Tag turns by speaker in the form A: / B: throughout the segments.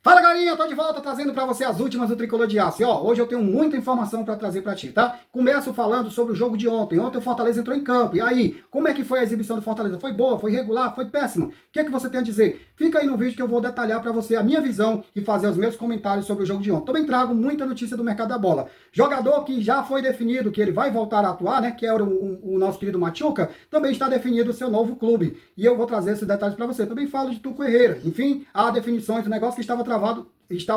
A: Fala galerinha, eu tô de volta trazendo para você as últimas do Tricolor de Aço. E, ó, hoje eu tenho muita informação para trazer para ti, tá? Começo falando sobre o jogo de ontem. Ontem o Fortaleza entrou em campo. E aí, como é que foi a exibição do Fortaleza? Foi boa? Foi regular? Foi péssima? O que é que você tem a dizer? Fica aí no vídeo que eu vou detalhar para você a minha visão e fazer os meus comentários sobre o jogo de ontem. Também trago muita notícia do mercado da bola. Jogador que já foi definido que ele vai voltar a atuar, né? Que era o nosso querido Machuca, também está definido o seu novo clube. E eu vou trazer esses detalhes para você. Também falo de Tuco Herrera. Enfim, há definições do negócio que estava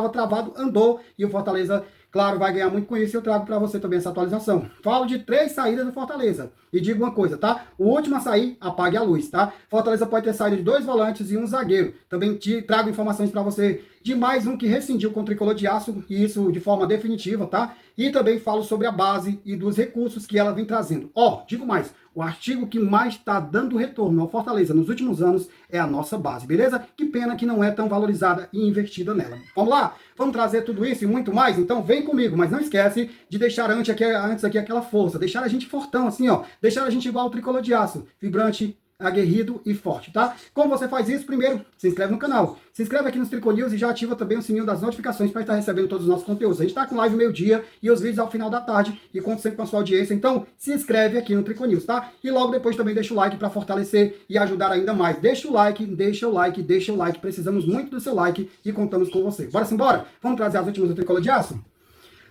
A: travado, andou, e o Fortaleza, claro, vai ganhar muito com isso, e eu trago para você também essa atualização. Falo de 3 saídas do Fortaleza, e digo uma coisa, tá? O último a sair, apague a luz, tá? Fortaleza pode ter saído de 2 volantes e um zagueiro. Também trago informações para você de mais um que rescindiu com o Tricolor de Aço, e isso de forma definitiva, tá? E também falo sobre a base e dos recursos que ela vem trazendo. Ó, digo mais, o artigo que mais está dando retorno ao Fortaleza nos últimos anos é a nossa base, beleza? Que pena que não é tão valorizada e investida nela. Vamos lá? Vamos trazer tudo isso e muito mais? Então vem comigo, mas não esquece de deixar antes aqui aquela força, deixar a gente fortão assim, ó, deixar a gente igual ao Tricolor de Aço, vibrante, aguerrido e forte, tá? Como você faz isso? Primeiro, se inscreve no canal. Se inscreve aqui nos Tricolor News e já ativa também o sininho das notificações para estar recebendo todos os nossos conteúdos. A gente está com live meio-dia e os vídeos ao final da tarde e conto sempre com a sua audiência. Então, se inscreve aqui no Tricolor News, tá? E logo depois também deixa o like para fortalecer e ajudar ainda mais. Deixa o like, deixa o like, deixa o like. Precisamos muito do seu like e contamos com você. Bora embora? Vamos trazer as últimas do Tricolor de Aço?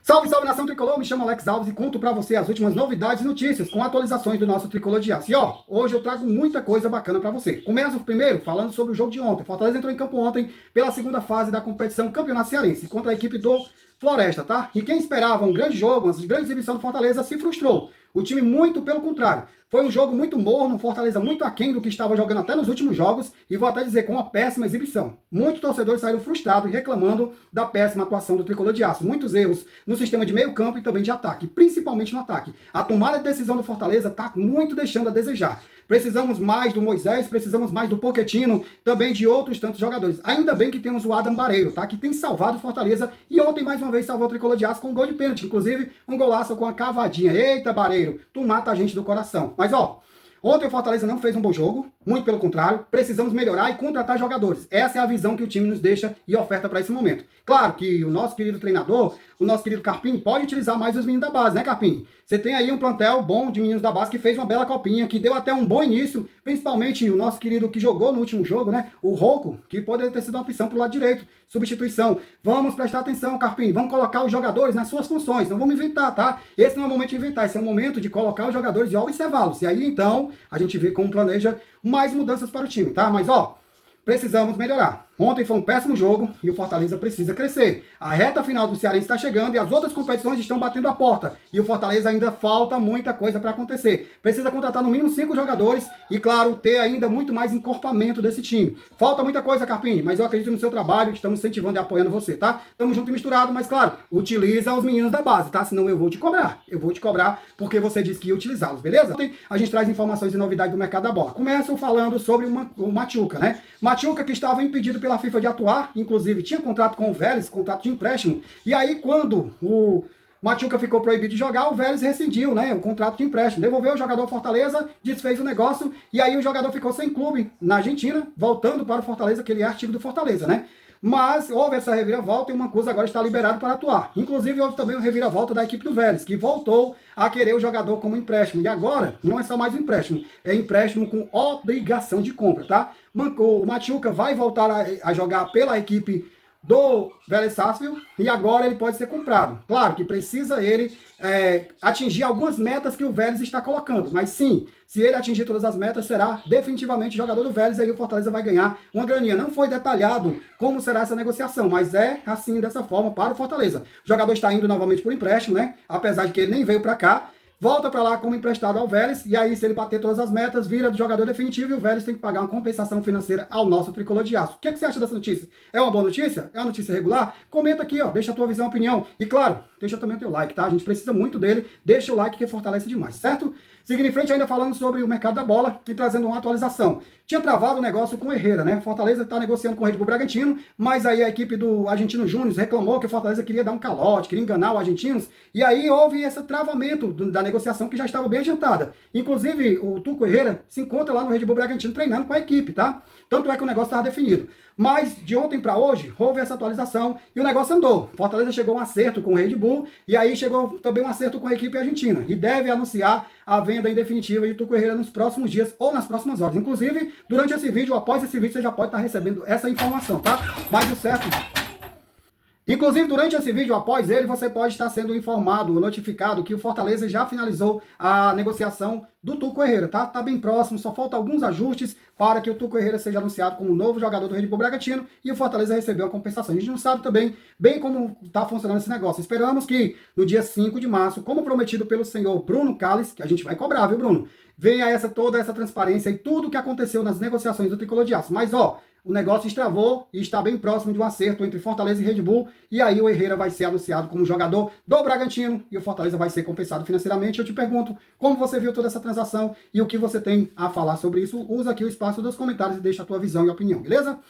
A: Salve, salve nação tricolor, me chamo Alex Alves e conto pra você as últimas novidades e notícias com atualizações do nosso Tricolor de Aço. E ó, hoje eu trago muita coisa bacana pra você. Começo primeiro falando sobre o jogo de ontem. Fortaleza entrou em campo ontem pela segunda fase da competição Campeonato Cearense contra a equipe do Floresta, tá? E quem esperava um grande jogo, uma grande exibição do Fortaleza se frustrou. O time muito pelo contrário. Foi um jogo muito morno, Fortaleza muito aquém do que estava jogando até nos últimos jogos, e vou até dizer, com uma péssima exibição. Muitos torcedores saíram frustrados e reclamando da péssima atuação do Tricolor de Aço. Muitos erros no sistema de meio campo e também de ataque, principalmente no ataque. A tomada de decisão do Fortaleza está muito deixando a desejar. Precisamos mais do Moisés, precisamos mais do Pochettino, também de outros tantos jogadores. Ainda bem que temos o Adam Bareiro, tá? Que tem salvado o Fortaleza e ontem mais uma vez salvou o Tricolor de Aço com um gol de pênalti. Inclusive, um golaço com a cavadinha. Eita, Bareiro, tu mata a gente do coração. Mas, ó, ontem o Fortaleza não fez um bom jogo, muito pelo contrário, precisamos melhorar e contratar jogadores. Essa é a visão que o time nos deixa e oferta para esse momento. Claro que o nosso querido treinador, o nosso querido Carpini, pode utilizar mais os meninos da base, né, Carpini? Você tem aí um plantel bom de meninos da base que fez uma bela copinha, que deu até um bom início, principalmente o nosso querido que jogou no último jogo, né, o Rocco, que poderia ter sido uma opção pro lado direito, substituição. Vamos prestar atenção, Carpini, vamos colocar os jogadores nas suas funções, não vamos inventar, tá? Esse não é o momento de inventar, esse é o momento de colocar os jogadores e observá-los. E aí, então, a gente vê como planeja mais mudanças para o time, tá? Mas, ó, precisamos melhorar. Ontem foi um péssimo jogo e o Fortaleza precisa crescer. A reta final do Cearense está chegando e as outras competições estão batendo a porta. E o Fortaleza ainda falta muita coisa para acontecer. Precisa contratar no mínimo 5 jogadores e, claro, ter ainda muito mais encorpamento desse time. Falta muita coisa, Carpini, mas eu acredito no seu trabalho, estamos incentivando e apoiando você, tá? Estamos junto e misturado, mas, claro, utiliza os meninos da base, tá? Senão eu vou te cobrar. Eu vou te cobrar porque você disse que ia utilizá-los, beleza? Ontem a gente traz informações e novidades do mercado da bola. Começam falando sobre o Machuca, né? Machuca que estava impedido pela FIFA de atuar, inclusive tinha contrato com o Vélez, contrato de empréstimo, e aí quando o Machuca ficou proibido de jogar, o Vélez rescindiu, né, o contrato de empréstimo, devolveu o jogador ao Fortaleza, desfez o negócio, e aí o jogador ficou sem clube na Argentina, voltando para o Fortaleza, que ele é artigo do Fortaleza, né? Mas houve essa reviravolta e o Mancuso agora está liberado para atuar. Inclusive houve também uma reviravolta da equipe do Vélez, que voltou a querer o jogador como empréstimo. E agora não é só mais um empréstimo, é empréstimo com obrigação de compra, tá? O Machuca vai voltar a jogar pela equipe do Vélez Sarsfield e agora ele pode ser comprado. Claro que precisa ele atingir algumas metas que o Vélez está colocando, mas sim, se ele atingir todas as metas, será definitivamente jogador do Vélez e aí o Fortaleza vai ganhar uma graninha. Não foi detalhado como será essa negociação, mas é assim, dessa forma, para o Fortaleza. O jogador está indo novamente por empréstimo, né? Apesar de que ele nem veio para cá, volta para lá como emprestado ao Vélez, e aí se ele bater todas as metas, vira do jogador definitivo e o Vélez tem que pagar uma compensação financeira ao nosso Tricolor de Aço. O que, é que você acha dessa notícia? É uma boa notícia? É uma notícia regular? Comenta aqui, ó, deixa a tua visão, opinião. E claro, deixa também o teu like, tá? A gente precisa muito dele, deixa o like que fortalece demais, certo? Seguindo em frente, ainda falando sobre o mercado da bola e trazendo uma atualização. Tinha travado o negócio com o Herrera, né? Fortaleza está negociando com o Red Bull Bragantino, mas aí a equipe do Argentino Júnior reclamou que o Fortaleza queria dar um calote, queria enganar os argentinos, e aí houve esse travamento da negociação negociação que já estava bem adiantada. Inclusive, o Tuco Herrera se encontra lá no Red Bull Bragantino treinando com a equipe, tá? Tanto é que o negócio estava definido. Mas de ontem para hoje, houve essa atualização e o negócio andou. Fortaleza chegou a um acerto com o Red Bull e aí chegou também um acerto com a equipe argentina. E deve anunciar a venda em definitiva de Tuco Herrera nos próximos dias ou nas próximas horas. Inclusive, durante esse vídeo, após esse vídeo, você já pode estar recebendo essa informação, tá? Mas o certo... Inclusive, durante esse vídeo, após ele, você pode estar sendo informado, notificado que o Fortaleza já finalizou a negociação do Tuco Herrera, tá? Tá bem próximo, só falta alguns ajustes para que o Tuco Herrera seja anunciado como novo jogador do Red Bull Bragantino e o Fortaleza recebeu a compensação. A gente não sabe também bem como está funcionando esse negócio. Esperamos que no dia 5 de março, como prometido pelo senhor Bruno Calles, que a gente vai cobrar, viu, Bruno? Venha toda essa transparência e tudo o que aconteceu nas negociações do Tricolor de Aço. Mas, ó, o negócio estravou e está bem próximo de um acerto entre Fortaleza e Red Bull. E aí o Herrera vai ser anunciado como jogador do Bragantino e o Fortaleza vai ser compensado financeiramente. Eu te pergunto, como você viu toda essa transação e o que você tem a falar sobre isso? Usa aqui o espaço dos comentários e deixa a tua visão e opinião, beleza?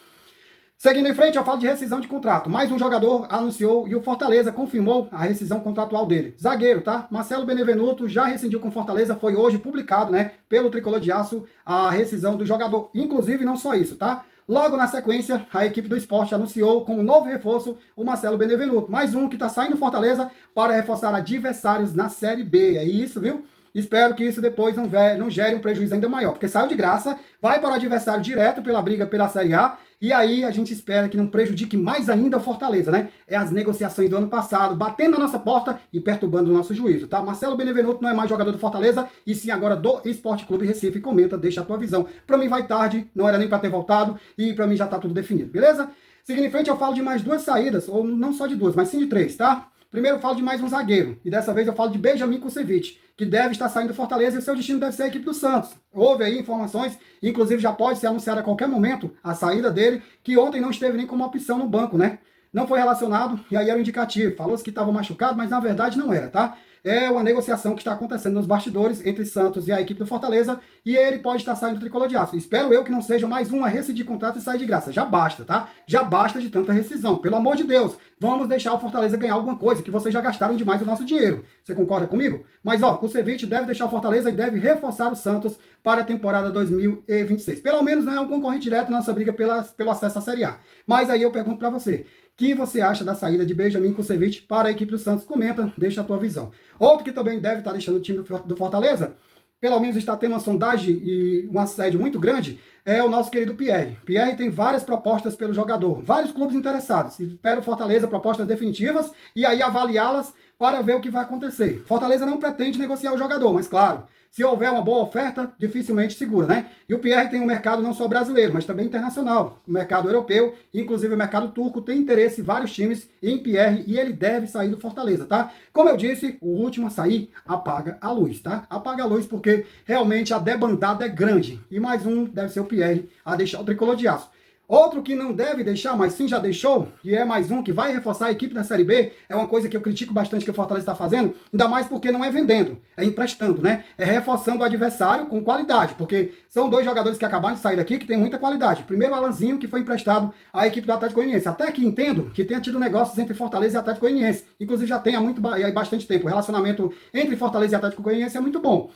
A: Seguindo em frente, eu falo de rescisão de contrato. Mais um jogador anunciou e o Fortaleza confirmou a rescisão contratual dele. Zagueiro, tá? Marcelo Benevenuto já rescindiu com o Fortaleza. Foi hoje publicado, né, pelo Tricolor de Aço, a rescisão do jogador. Inclusive, não só isso, tá? Logo na sequência, a equipe do esporte anunciou como novo reforço o Marcelo Benevenuto. Mais um que está saindo do Fortaleza para reforçar adversários na Série B. É isso, viu? Espero que isso depois não gere um prejuízo ainda maior, porque saiu de graça, vai para o adversário direto pela briga pela Série A, e aí a gente espera que não prejudique mais ainda o Fortaleza, né? É as negociações do ano passado, batendo na nossa porta e perturbando o nosso juízo, tá? Marcelo Benevenuto não é mais jogador do Fortaleza, e sim agora do Esporte Clube Recife. Comenta, deixa a tua visão. Pra mim vai tarde, não era nem pra ter voltado, e pra mim já tá tudo definido, beleza? Seguindo em frente, eu falo de mais duas saídas, ou não só de duas, mas sim de três, tá? Primeiro eu falo de mais um zagueiro, e dessa vez eu falo de Benjamin Kusevich, que deve estar saindo do Fortaleza e o seu destino deve ser a equipe do Santos. Houve aí informações, inclusive já pode ser anunciada a qualquer momento a saída dele, que ontem não esteve nem como opção no banco, né? Não foi relacionado, e aí era um indicativo. Falou-se que estava machucado, mas na verdade não era, tá? É uma negociação que está acontecendo nos bastidores entre Santos e a equipe do Fortaleza, e ele pode estar saindo do Tricolor de Aço. Espero eu que não seja mais uma rescisão de contrato e sair de graça. Já basta, tá? Já basta de tanta rescisão. Pelo amor de Deus, vamos deixar o Fortaleza ganhar alguma coisa, que vocês já gastaram demais o nosso dinheiro. Você concorda comigo? Mas, ó, o Kusevich deve deixar o Fortaleza e deve reforçar o Santos para a temporada 2026. Pelo menos não é um concorrente direto nessa briga pelo acesso à Série A. Mas aí eu pergunto para você, o que você acha da saída de Benjamin Kusevich para a equipe do Santos? Comenta, deixa a tua visão. Outro que também deve estar deixando o time do Fortaleza, pelo menos está tendo uma sondagem e um assédio muito grande, é o nosso querido Pierre. Pierre tem várias propostas pelo jogador, vários clubes interessados. Espera o Fortaleza propostas definitivas e aí avaliá-las para ver o que vai acontecer. Fortaleza não pretende negociar o jogador, mas claro, se houver uma boa oferta, dificilmente segura, né? E o Pierre tem um mercado não só brasileiro, mas também internacional. O mercado europeu, inclusive o mercado turco, tem interesse em vários times em Pierre e ele deve sair do Fortaleza, tá? Como eu disse, o último a sair apaga a luz, tá? Apaga a luz porque realmente a debandada é grande. E mais um deve ser o Pierre a deixar o Tricolor de Aço. Outro que não deve deixar, mas sim já deixou, e é mais um que vai reforçar a equipe da Série B, é uma coisa que eu critico bastante que o Fortaleza está fazendo, ainda mais porque não é vendendo, é emprestando, né? É reforçando o adversário com qualidade, porque são dois jogadores que acabaram de sair daqui que tem muita qualidade. Primeiro o Alanzinho, que foi emprestado à equipe do Atlético Goianiense. Até que entendo que tenha tido negócios entre Fortaleza e Atlético Goianiense. Inclusive já tem há bastante tempo. O relacionamento entre Fortaleza e Atlético Goianiense é muito bom.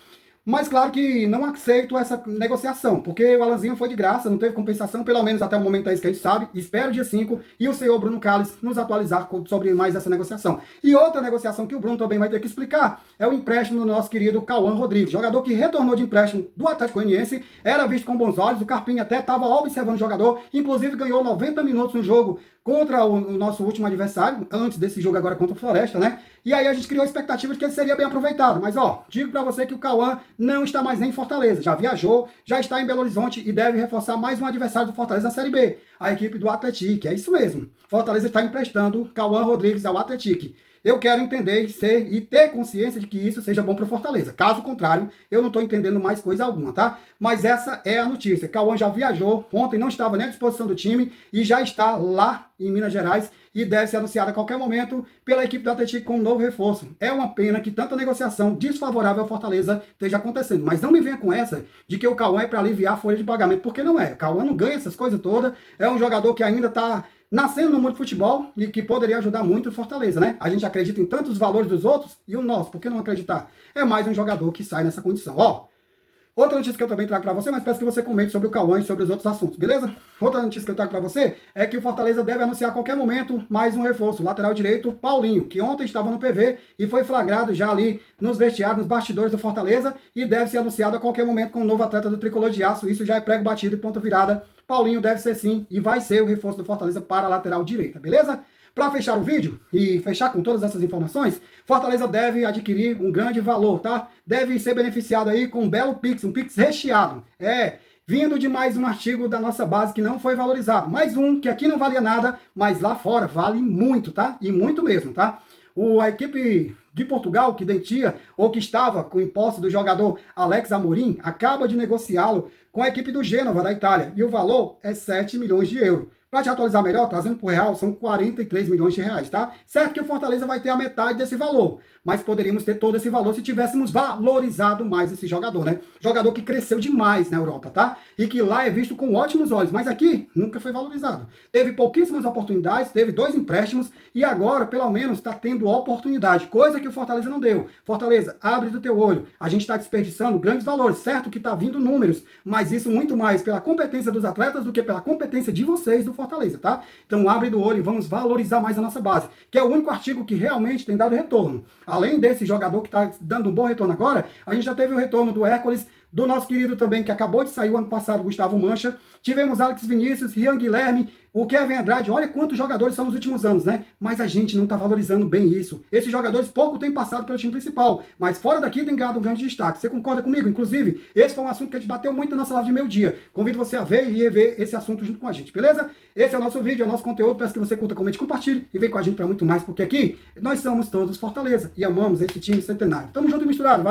A: Mas claro que não aceito essa negociação, porque o Alanzinho foi de graça, não teve compensação, pelo menos até o momento é isso que a gente sabe. Espero dia 5 e o senhor Bruno Calles nos atualizar sobre mais essa negociação. E outra negociação que o Bruno também vai ter que explicar é o empréstimo do nosso querido Cauã Rodrigues, jogador que retornou de empréstimo do Atlético Goianiense, era visto com bons olhos, o Carpinho até estava observando o jogador, inclusive ganhou 90 minutos no jogo contra o nosso último adversário, antes desse jogo agora contra o Floresta, né? E aí a gente criou a expectativa de que ele seria bem aproveitado. Mas, ó, digo pra você que o Cauã não está mais nem em Fortaleza. Já viajou, já está em Belo Horizonte e deve reforçar mais um adversário do Fortaleza na Série B, a equipe do Atlético. É isso mesmo. Fortaleza está emprestando Cauã Rodrigues ao Atlético. Eu quero entender e ter consciência de que isso seja bom para o Fortaleza. Caso contrário, eu não estou entendendo mais coisa alguma, tá? Mas essa é a notícia. Cauã já viajou, ontem não estava nem à disposição do time e já está lá em Minas Gerais e deve ser anunciado a qualquer momento pela equipe do Atlético com um novo reforço. É uma pena que tanta negociação desfavorável ao Fortaleza esteja acontecendo. Mas não me venha com essa de que o Cauã é para aliviar a folha de pagamento, porque não é. O Cauã não ganha essas coisas todas. É um jogador que ainda está nascendo no mundo do futebol e que poderia ajudar muito o Fortaleza, né? A gente acredita em tantos valores dos outros e o nosso, por que não acreditar? É mais um jogador que sai nessa condição. Ó, outra notícia que eu também trago para você, mas peço que você comente sobre o Cauã e sobre os outros assuntos, beleza? Outra notícia que eu trago para você é que o Fortaleza deve anunciar a qualquer momento mais um reforço, lateral direito, Paulinho, que ontem estava no PV e foi flagrado já ali nos vestiários, nos bastidores do Fortaleza e deve ser anunciado a qualquer momento com um novo atleta do Tricolor de Aço. Isso já é prego batido e ponto virada. Paulinho deve ser sim e vai ser o reforço do Fortaleza para a lateral direita, beleza? Para fechar o vídeo e fechar com todas essas informações, Fortaleza deve adquirir um grande valor, tá? Deve ser beneficiado aí com um belo Pix, um Pix recheado. Vindo de mais um artigo da nossa base que não foi valorizado. Mais um que aqui não valia nada, mas lá fora vale muito, tá? E muito mesmo, tá? A equipe de Portugal, que dentia ou que estava com o posse do jogador Alex Amorim, acaba de negociá-lo com a equipe do Gênova, da Itália. E o valor é 7 milhões de euros. Para te atualizar melhor, trazendo para o real, são 43 milhões de reais, tá? Certo que o Fortaleza vai ter a metade desse valor, mas poderíamos ter todo esse valor se tivéssemos valorizado mais esse jogador, né? Jogador que cresceu demais na Europa, tá? E que lá é visto com ótimos olhos, mas aqui nunca foi valorizado. Teve pouquíssimas oportunidades, teve 2 empréstimos e agora, pelo menos, está tendo oportunidade, coisa que o Fortaleza não deu. Fortaleza, abre do teu olho. A gente está desperdiçando grandes valores, certo que está vindo números, mas isso muito mais pela competência dos atletas do que pela competência de vocês do Fortaleza, tá? Então abre do olho e vamos valorizar mais a nossa base, que é o único artigo que realmente tem dado retorno. Além desse jogador que está dando um bom retorno agora, a gente já teve o retorno do Hércules, do nosso querido também, que acabou de sair o ano passado, Gustavo Mancha. Tivemos Alex Vinícius, Rian Guilherme, o Kevin Andrade. Olha quantos jogadores são nos últimos anos, né? Mas a gente não está valorizando bem isso. Esses jogadores pouco têm passado pelo time principal, mas fora daqui tem ganhado um grande destaque. Você concorda comigo? Inclusive, esse foi um assunto que a gente bateu muito na nossa live de meio-dia. Convido você a ver e rever esse assunto junto com a gente, beleza? Esse é o nosso vídeo, é o nosso conteúdo. Peço que você curta, comente, compartilhe e vem com a gente para muito mais, porque aqui nós somos todos Fortaleza e amamos esse time centenário. Tamo junto e misturado.